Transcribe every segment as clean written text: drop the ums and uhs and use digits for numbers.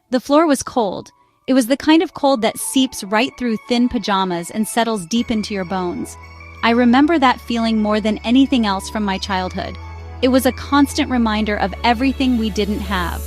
The floor was cold. It was the kind of cold that seeps right through thin pajamas and settles deep into your bones. I remember that feeling more than anything else from my childhood. It was a constant reminder of everything we didn't have.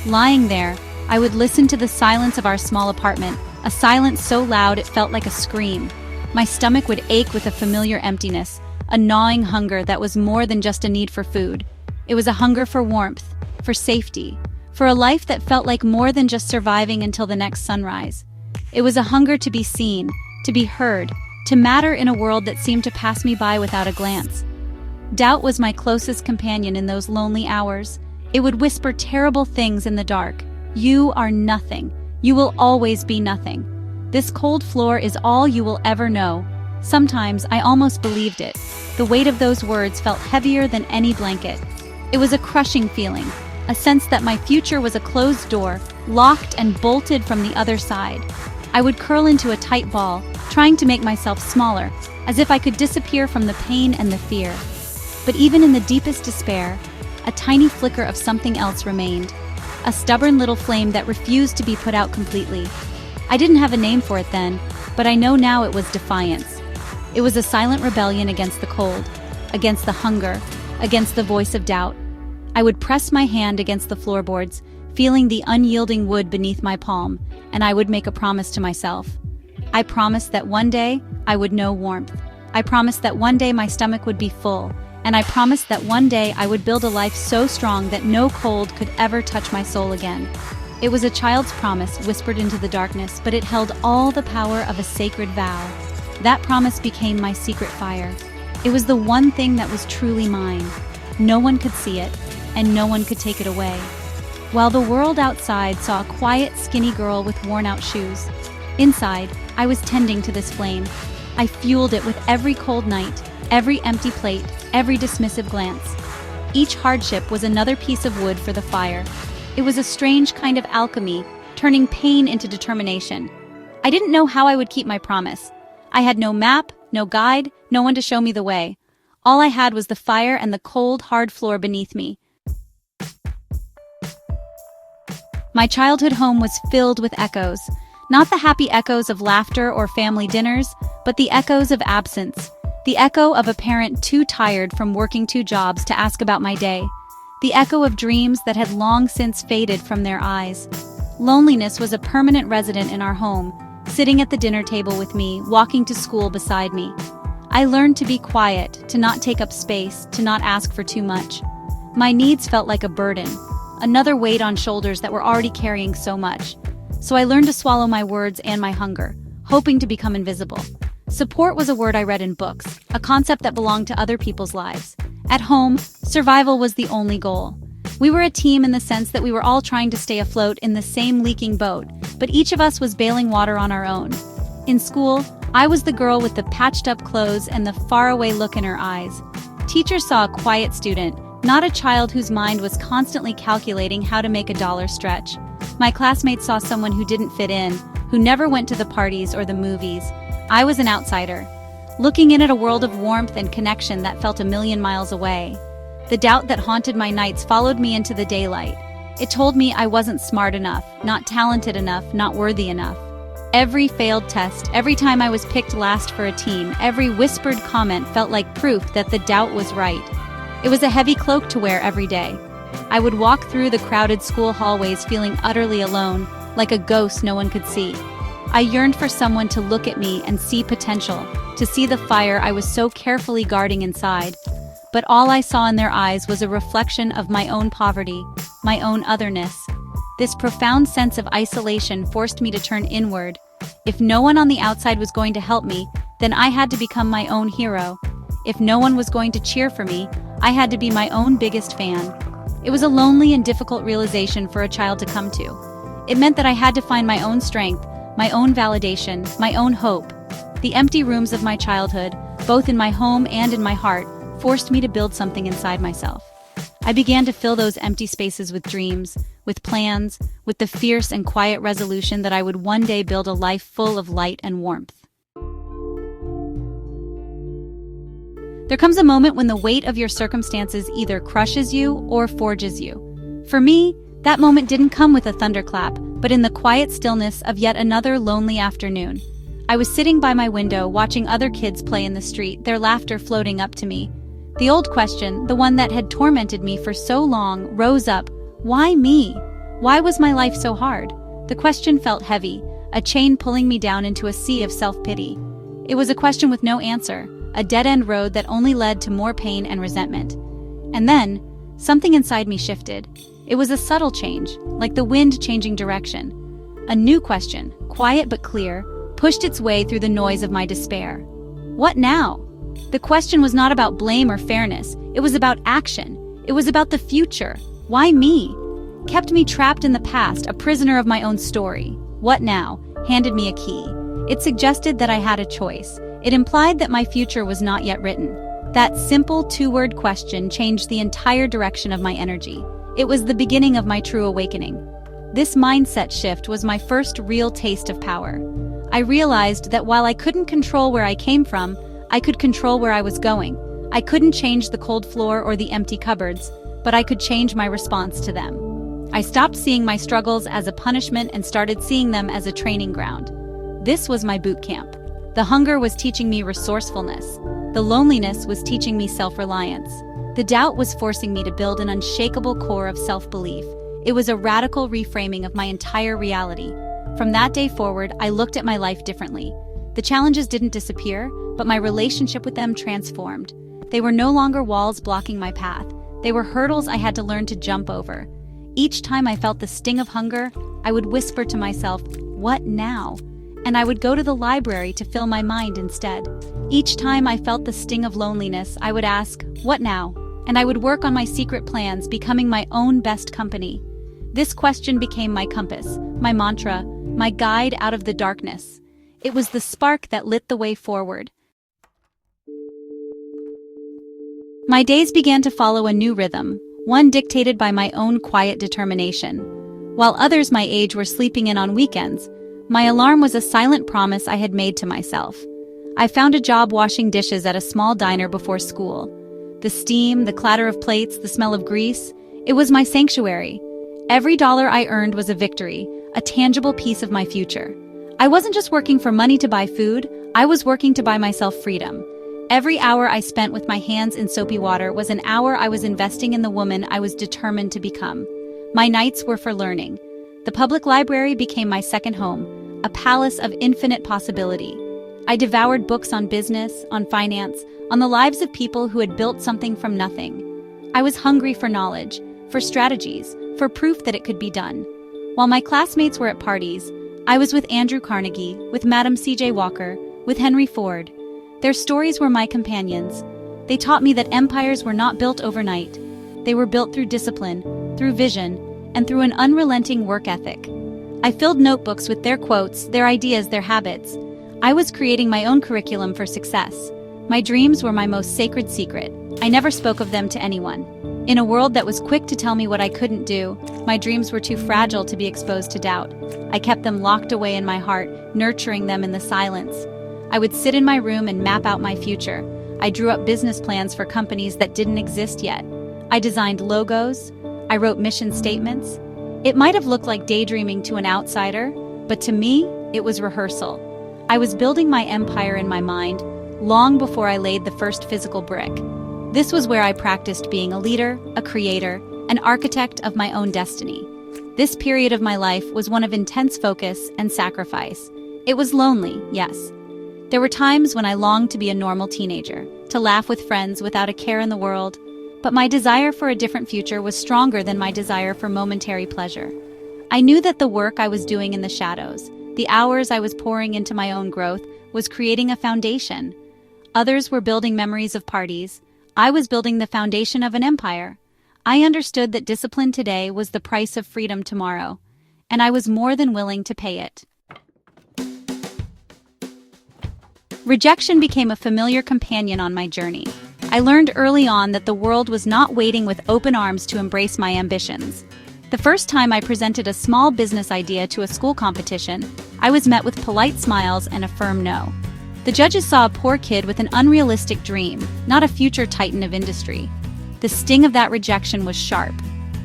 Lying there, I would listen to the silence of our small apartment, a silence so loud it felt like a scream. My stomach would ache with a familiar emptiness, a gnawing hunger that was more than just a need for food. It was a hunger for warmth, for safety, for a life that felt like more than just surviving until the next sunrise. It was a hunger to be seen, to be heard, to matter in a world that seemed to pass me by without a glance. Doubt was my closest companion in those lonely hours. It would whisper terrible things in the dark. You are nothing. You will always be nothing. This cold floor is all you will ever know. Sometimes I almost believed it. The weight of those words felt heavier than any blanket. It was a crushing feeling, a sense that my future was a closed door, locked and bolted from the other side. I would curl into a tight ball, trying to make myself smaller, as if I could disappear from the pain and the fear. But even in the deepest despair, a tiny flicker of something else remained, a stubborn little flame that refused to be put out completely. I didn't have a name for it then, but I know now it was defiance. It was a silent rebellion against the cold, against the hunger, against the voice of doubt. I would press my hand against the floorboards, feeling the unyielding wood beneath my palm, and I would make a promise to myself. I promised that one day I would know warmth. I promised that one day my stomach would be full, and I promised that one day I would build a life so strong that no cold could ever touch my soul again. It was a child's promise whispered into the darkness, but it held all the power of a sacred vow. That promise became my secret fire. It was the one thing that was truly mine. No one could see it, and no one could take it away. While the world outside saw a quiet, skinny girl with worn-out shoes, inside, I was tending to this flame. I fueled it with every cold night, every empty plate, every dismissive glance. Each hardship was another piece of wood for the fire. It was a strange kind of alchemy, turning pain into determination. I didn't know how I would keep my promise. I had no map, no guide, no one to show me the way. All I had was the fire and the cold, hard floor beneath me. My childhood home was filled with echoes. Not the happy echoes of laughter or family dinners, but the echoes of absence. The echo of a parent too tired from working 2 jobs to ask about my day. The echo of dreams that had long since faded from their eyes. Loneliness was a permanent resident in our home, sitting at the dinner table with me, walking to school beside me. I learned to be quiet, to not take up space, to not ask for too much. My needs felt like a burden, another weight on shoulders that were already carrying so much. So I learned to swallow my words and my hunger, hoping to become invisible. Support was a word I read in books, a concept that belonged to other people's lives. At home, survival was the only goal. We were a team in the sense that we were all trying to stay afloat in the same leaking boat, but each of us was bailing water on our own. In school, I was the girl with the patched-up clothes and the faraway look in her eyes. Teachers saw a quiet student, not a child whose mind was constantly calculating how to make a dollar stretch. My classmates saw someone who didn't fit in, who never went to the parties or the movies. I was an outsider, looking in at a world of warmth and connection that felt a million miles away. The doubt that haunted my nights followed me into the daylight. It told me I wasn't smart enough, not talented enough, not worthy enough. Every failed test, every time I was picked last for a team, every whispered comment felt like proof that the doubt was right. It was a heavy cloak to wear every day. I would walk through the crowded school hallways feeling utterly alone, like a ghost no one could see. I yearned for someone to look at me and see potential, to see the fire I was so carefully guarding inside. But all I saw in their eyes was a reflection of my own poverty, my own otherness. This profound sense of isolation forced me to turn inward. If no one on the outside was going to help me, then I had to become my own hero. If no one was going to cheer for me, I had to be my own biggest fan. It was a lonely and difficult realization for a child to come to. It meant that I had to find my own strength, my own validation, my own hope. The empty rooms of my childhood, both in my home and in my heart, forced me to build something inside myself. I began to fill those empty spaces with dreams, with plans, with the fierce and quiet resolution that I would one day build a life full of light and warmth. There comes a moment when the weight of your circumstances either crushes you or forges you. For me, That moment didn't come with a thunderclap, but in the quiet stillness of yet another lonely afternoon. I was sitting by my window watching other kids play in the street, their laughter floating up to me. The old question, the one that had tormented me for so long, rose up. Why me? Why was my life so hard? The question felt heavy, a chain pulling me down into a sea of self-pity. It was a question with no answer, a dead-end road that only led to more pain and resentment. And then, something inside me shifted. It was a subtle change, like the wind changing direction. A new question, quiet but clear, pushed its way through the noise of my despair. What now? The question was not about blame or fairness, it was about action. It was about the future. Why me? Kept me trapped in the past, a prisoner of my own story. What now? Handed me a key. It suggested that I had a choice. It implied that my future was not yet written. That simple two-word question changed the entire direction of my energy. It was the beginning of my true awakening. This mindset shift was my first real taste of power. I realized that while I couldn't control where I came from, I could control where I was going. I couldn't change the cold floor or the empty cupboards, but I could change my response to them. I stopped seeing my struggles as a punishment and started seeing them as a training ground. This was my boot camp. The hunger was teaching me resourcefulness. The loneliness was teaching me self-reliance. The doubt was forcing me to build an unshakable core of self-belief. It was a radical reframing of my entire reality. From that day forward, I looked at my life differently. The challenges didn't disappear, but my relationship with them transformed. They were no longer walls blocking my path. They were hurdles I had to learn to jump over. Each time I felt the sting of hunger, I would whisper to myself, "What now?" And I would go to the library to fill my mind instead. Each time I felt the sting of loneliness, I would ask, "What now?" And I would work on my secret plans, becoming my own best company. This question became my compass, my mantra, my guide out of the darkness. It was the spark that lit the way forward. My days began to follow a new rhythm, one dictated by my own quiet determination. While others my age were sleeping in on weekends, my alarm was a silent promise I had made to myself. I found a job washing dishes at a small diner before school. The steam, the clatter of plates, the smell of grease, it was my sanctuary. Every dollar I earned was a victory, a tangible piece of my future. I wasn't just working for money to buy food, I was working to buy myself freedom. Every hour I spent with my hands in soapy water was an hour I was investing in the woman I was determined to become. My nights were for learning. The public library became my second home, a palace of infinite possibility. I devoured books on business, on finance, on the lives of people who had built something from nothing. I was hungry for knowledge, for strategies, for proof that it could be done. While my classmates were at parties, I was with Andrew Carnegie, with Madam C.J. Walker, with Henry Ford. Their stories were my companions. They taught me that empires were not built overnight. They were built through discipline, through vision, and through an unrelenting work ethic. I filled notebooks with their quotes, their ideas, their habits. I was creating my own curriculum for success. My dreams were my most sacred secret. I never spoke of them to anyone. In a world that was quick to tell me what I couldn't do, my dreams were too fragile to be exposed to doubt. I kept them locked away in my heart, nurturing them in the silence. I would sit in my room and map out my future. I drew up business plans for companies that didn't exist yet. I designed logos. I wrote mission statements. It might have looked like daydreaming to an outsider, but to me, it was rehearsal. I was building my empire in my mind, long before I laid the first physical brick. This was where I practiced being a leader, a creator, an architect of my own destiny. This period of my life was one of intense focus and sacrifice. It was lonely, yes. There were times when I longed to be a normal teenager, to laugh with friends without a care in the world, but my desire for a different future was stronger than my desire for momentary pleasure. I knew that the work I was doing in the shadows, the hours I was pouring into my own growth, was creating a foundation. Others were building memories of parties. I was building the foundation of an empire. I understood that discipline today was the price of freedom tomorrow, and I was more than willing to pay it. Rejection became a familiar companion on my journey. I learned early on that the world was not waiting with open arms to embrace my ambitions. The first time I presented a small business idea to a school competition, I was met with polite smiles and a firm no. The judges saw a poor kid with an unrealistic dream, not a future titan of industry. The sting of that rejection was sharp.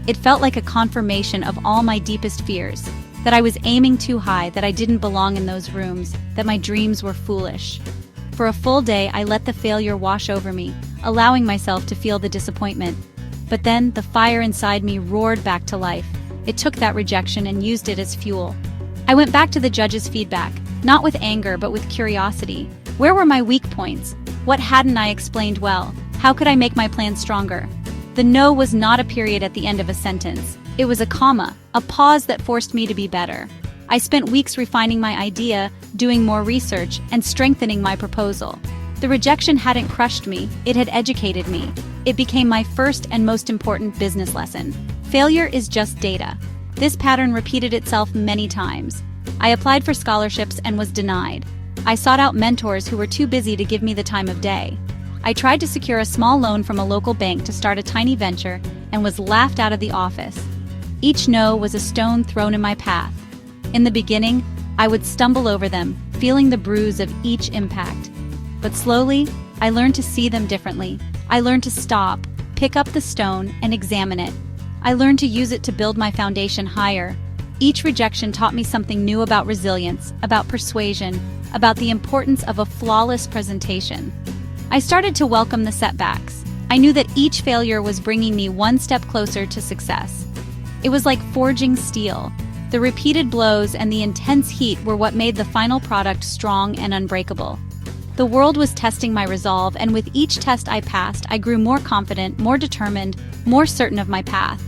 It felt like a confirmation of all my deepest fears, that I was aiming too high, that I didn't belong in those rooms, that my dreams were foolish. For a full day, I let the failure wash over me, allowing myself to feel the disappointment. But then, the fire inside me roared back to life. It took that rejection and used it as fuel. I went back to the judge's feedback, not with anger but with curiosity. Where were my weak points? What hadn't I explained well? How could I make my plan stronger? The no was not a period at the end of a sentence. It was a comma, a pause that forced me to be better. I spent weeks refining my idea, doing more research, and strengthening my proposal. The rejection hadn't crushed me, it had educated me. It became my first and most important business lesson. Failure is just data. This pattern repeated itself many times. I applied for scholarships and was denied. I sought out mentors who were too busy to give me the time of day. I tried to secure a small loan from a local bank to start a tiny venture and was laughed out of the office. Each no was a stone thrown in my path. In the beginning, I would stumble over them, feeling the bruise of each impact. But slowly, I learned to see them differently. I learned to stop, pick up the stone, and examine it. I learned to use it to build my foundation higher. Each rejection taught me something new about resilience, about persuasion, about the importance of a flawless presentation. I started to welcome the setbacks. I knew that each failure was bringing me one step closer to success. It was like forging steel. The repeated blows and the intense heat were what made the final product strong and unbreakable. The world was testing my resolve, and with each test I passed, I grew more confident, more determined, more certain of my path.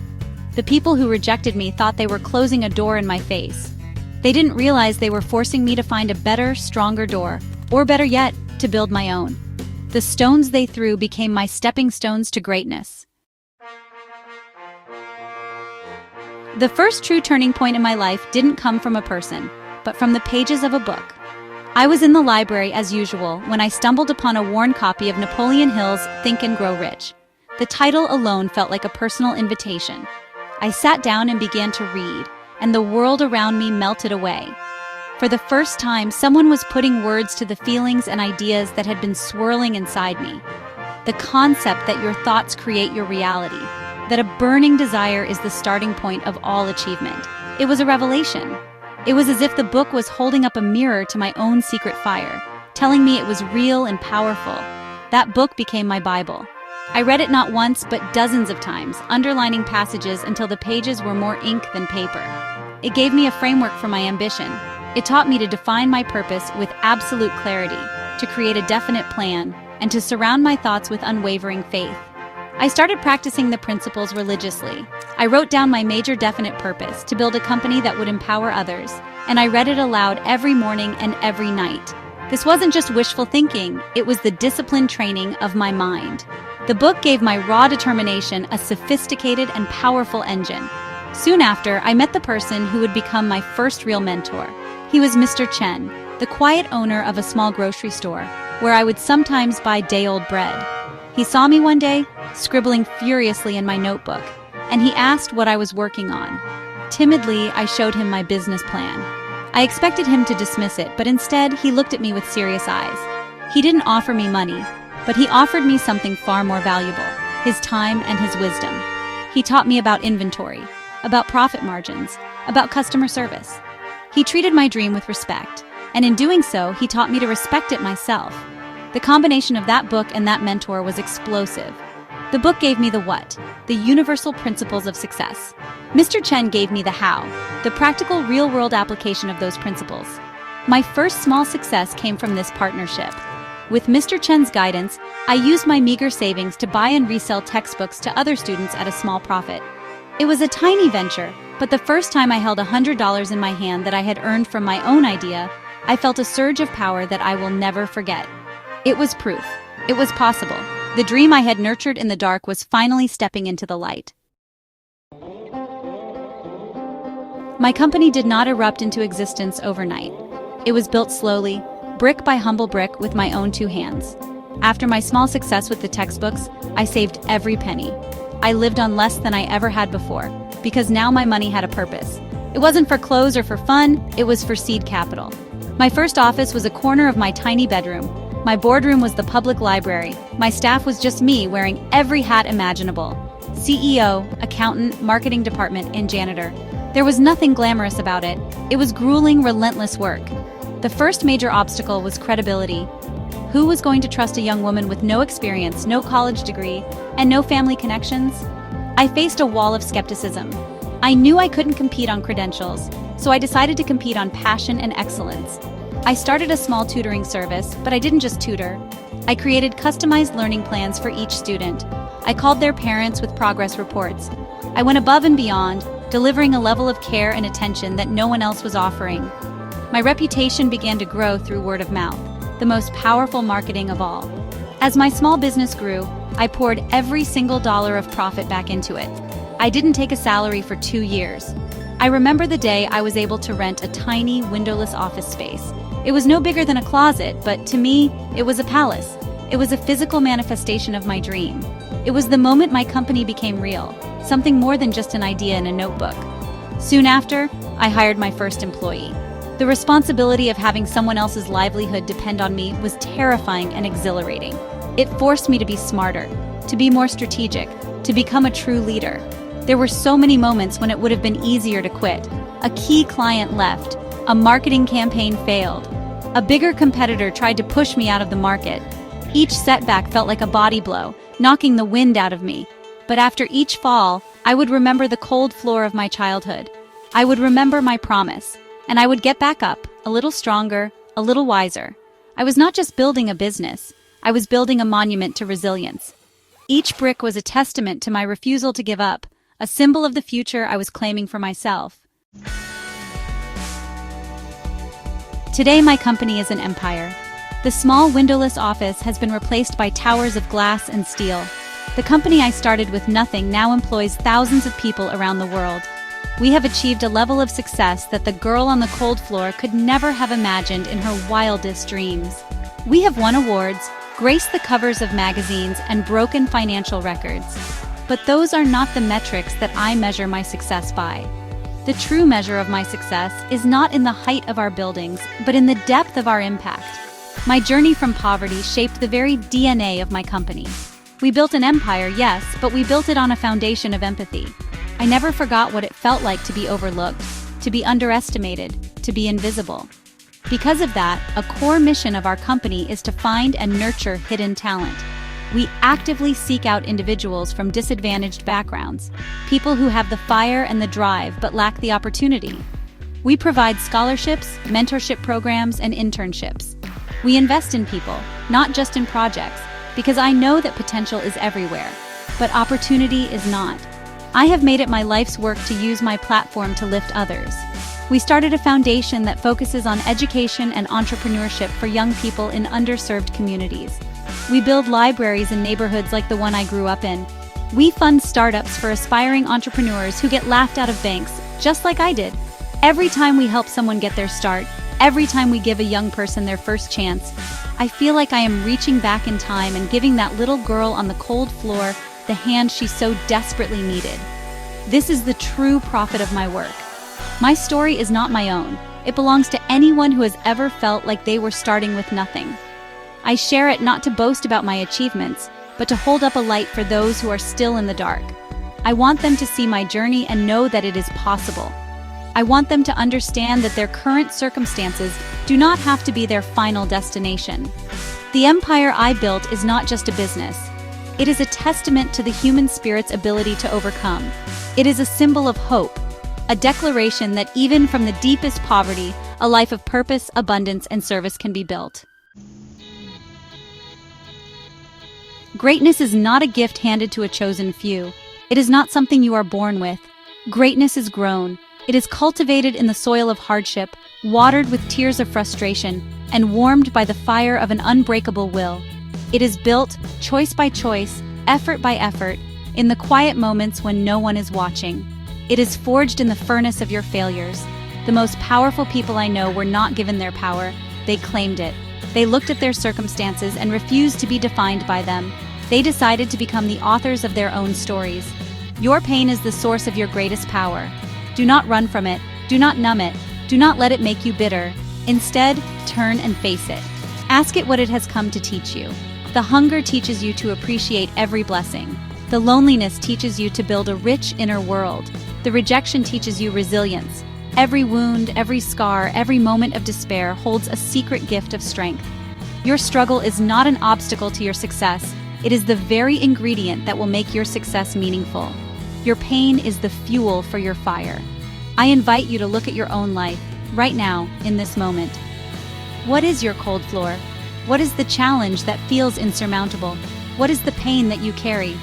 The people who rejected me thought they were closing a door in my face. They didn't realize they were forcing me to find a better, stronger door, or better yet, to build my own. The stones they threw became my stepping stones to greatness. The first true turning point in my life didn't come from a person, but from the pages of a book. I was in the library as usual when I stumbled upon a worn copy of Napoleon Hill's Think and Grow Rich. The title alone felt like a personal invitation. I sat down and began to read, and the world around me melted away. For the first time, someone was putting words to the feelings and ideas that had been swirling inside me. The concept that your thoughts create your reality, that a burning desire is the starting point of all achievement. It was a revelation. It was as if the book was holding up a mirror to my own secret fire, telling me it was real and powerful. That book became my Bible. I read it not once, but dozens of times, underlining passages until the pages were more ink than paper. It gave me a framework for my ambition. It taught me to define my purpose with absolute clarity, to create a definite plan, and to surround my thoughts with unwavering faith. I started practicing the principles religiously. I wrote down my major definite purpose, to build a company that would empower others, and I read it aloud every morning and every night. This wasn't just wishful thinking, it was the disciplined training of my mind. The book gave my raw determination a sophisticated and powerful engine. Soon after, I met the person who would become my first real mentor. He was Mr. Chen, the quiet owner of a small grocery store, where I would sometimes buy day-old bread. He saw me one day, scribbling furiously in my notebook, and he asked what I was working on. Timidly, I showed him my business plan. I expected him to dismiss it, but instead, he looked at me with serious eyes. He didn't offer me money, but he offered me something far more valuable, his time and his wisdom. He taught me about inventory, about profit margins, about customer service. He treated my dream with respect, and in doing so, he taught me to respect it myself. The combination of that book and that mentor was explosive. The book gave me the what, the universal principles of success. Mr. Chen gave me the how, the practical real-world application of those principles. My first small success came from this partnership. With Mr. Chen's guidance, I used my meager savings to buy and resell textbooks to other students at a small profit. It was a tiny venture, but the first time I held $100 in my hand that I had earned from my own idea, I felt a surge of power that I will never forget. It was proof. It was possible. The dream I had nurtured in the dark was finally stepping into the light. My company did not erupt into existence overnight. It was built slowly, brick by humble brick, with my own two hands. After my small success with the textbooks, I saved every penny. I lived on less than I ever had before, because now my money had a purpose. It wasn't for clothes or for fun, it was for seed capital. My first office was a corner of my tiny bedroom. My boardroom was the public library. My staff was just me, wearing every hat imaginable. CEO, accountant, marketing department, and janitor. There was nothing glamorous about it. It was grueling, relentless work. The first major obstacle was credibility. Who was going to trust a young woman with no experience, no college degree, and no family connections? I faced a wall of skepticism. I knew I couldn't compete on credentials, so I decided to compete on passion and excellence. I started a small tutoring service, but I didn't just tutor. I created customized learning plans for each student. I called their parents with progress reports. I went above and beyond, delivering a level of care and attention that no one else was offering. My reputation began to grow through word of mouth, the most powerful marketing of all. As my small business grew, I poured every single dollar of profit back into it. I didn't take a salary for 2 years. I remember the day I was able to rent a tiny, windowless office space. It was no bigger than a closet, but to me, it was a palace. It was a physical manifestation of my dream. It was the moment my company became real, something more than just an idea in a notebook. Soon after, I hired my first employee. The responsibility of having someone else's livelihood depend on me was terrifying and exhilarating. It forced me to be smarter, to be more strategic, to become a true leader. There were so many moments when it would have been easier to quit. A key client left. A marketing campaign failed. A bigger competitor tried to push me out of the market. Each setback felt like a body blow, knocking the wind out of me. But after each fall, I would remember the cold floor of my childhood. I would remember my promise, and I would get back up, a little stronger, a little wiser. I was not just building a business, I was building a monument to resilience. Each brick was a testament to my refusal to give up, a symbol of the future I was claiming for myself. Today, my company is an empire. The small windowless office has been replaced by towers of glass and steel. The company I started with nothing now employs thousands of people around the world. We have achieved a level of success that the girl on the cold floor could never have imagined in her wildest dreams. We have won awards, graced the covers of magazines, and broken financial records. But those are not the metrics that I measure my success by. The true measure of my success is not in the height of our buildings, but in the depth of our impact. My journey from poverty shaped the very DNA of my company. We built an empire, yes, but we built it on a foundation of empathy. I never forgot what it felt like to be overlooked, to be underestimated, to be invisible. Because of that, a core mission of our company is to find and nurture hidden talent. We actively seek out individuals from disadvantaged backgrounds, people who have the fire and the drive but lack the opportunity. We provide scholarships, mentorship programs, and internships. We invest in people, not just in projects, because I know that potential is everywhere, but opportunity is not. I have made it my life's work to use my platform to lift others. We started a foundation that focuses on education and entrepreneurship for young people in underserved communities. We build libraries in neighborhoods like the one I grew up in. We fund startups for aspiring entrepreneurs who get laughed out of banks, just like I did. Every time we help someone get their start, every time we give a young person their first chance, I feel like I am reaching back in time and giving that little girl on the cold floor the hand she so desperately needed. This is the true profit of my work. My story is not my own. It belongs to anyone who has ever felt like they were starting with nothing. I share it not to boast about my achievements, but to hold up a light for those who are still in the dark. I want them to see my journey and know that it is possible. I want them to understand that their current circumstances do not have to be their final destination. The empire I built is not just a business. It is a testament to the human spirit's ability to overcome. It is a symbol of hope, a declaration that even from the deepest poverty, a life of purpose, abundance, and service can be built. Greatness is not a gift handed to a chosen few. It is not something you are born with. Greatness is grown. It is cultivated in the soil of hardship, watered with tears of frustration, and warmed by the fire of an unbreakable will. It is built, choice by choice, effort by effort, in the quiet moments when no one is watching. It is forged in the furnace of your failures. The most powerful people I know were not given their power, they claimed it. They looked at their circumstances and refused to be defined by them. They decided to become the authors of their own stories. Your pain is the source of your greatest power. Do not run from it. Do not numb it. Do not let it make you bitter. Instead, turn and face it. Ask it what it has come to teach you. The hunger teaches you to appreciate every blessing. The loneliness teaches you to build a rich inner world. The rejection teaches you resilience. Every wound, every scar, every moment of despair holds a secret gift of strength. Your struggle is not an obstacle to your success. It is the very ingredient that will make your success meaningful. Your pain is the fuel for your fire. I invite you to look at your own life, right now, in this moment. What is your cold floor? What is the challenge that feels insurmountable? What is the pain that you carry?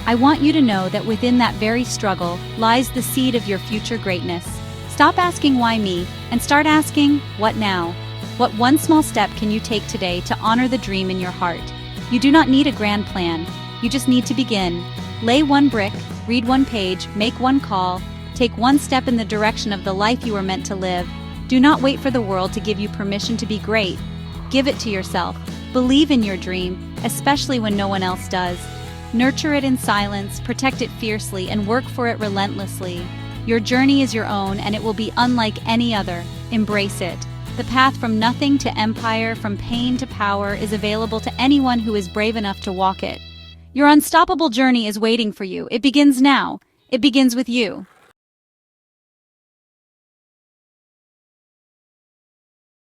I want you to know that within that very struggle lies the seed of your future greatness. Stop asking why me, and start asking, what now? What one small step can you take today to honor the dream in your heart? You do not need a grand plan. You just need to begin. Lay one brick, read one page, make one call, take one step in the direction of the life you were meant to live. Do not wait for the world to give you permission to be great. Give it to yourself. Believe in your dream, especially when no one else does. Nurture it in silence, protect it fiercely, and work for it relentlessly. Your journey is your own, and it will be unlike any other. Embrace it. The path from nothing to empire, from pain to power, is available to anyone who is brave enough to walk it. Your unstoppable journey is waiting for you. It begins now. It begins with you.